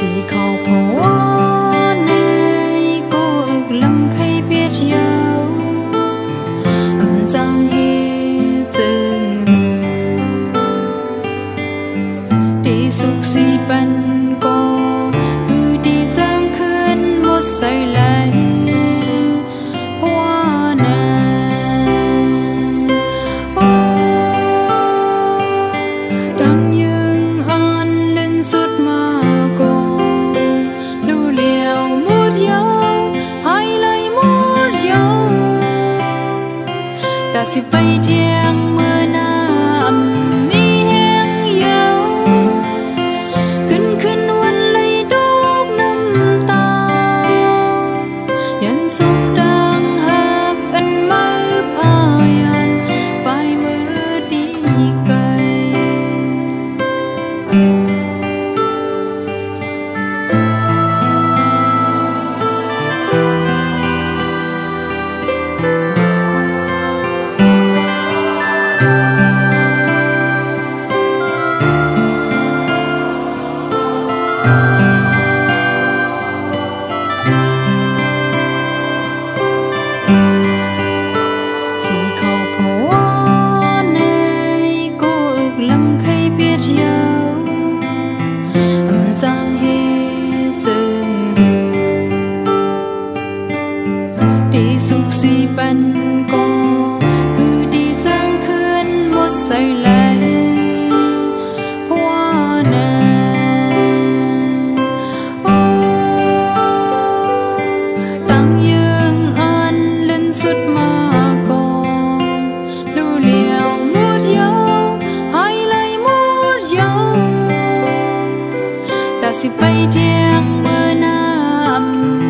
chỉ khâu phó này cô ước lắm khi biết nhau giang hi dừng đi sục si ban cô hư đi giang khơi một sợi lại hoa này đang những an lên suốt mà cô lưu liều một dấu hai lời một dấu ta sẽ bay thiêng mưa nam mi hang dấuขึ้นขึ้นวันเลยดอกน้ำตายันส่งดังหักอันมาพายันไปมือดีไกลสุขสีปันก็ฮือดีจางคืนหมดใส่ไหลว่านาตั้งยังอันเล่นสุดมาก็ลู่เลี้ยวหมดยาวให้ไหลหมดยาวแต่สิไปเที่ยงเมื่อน้ำ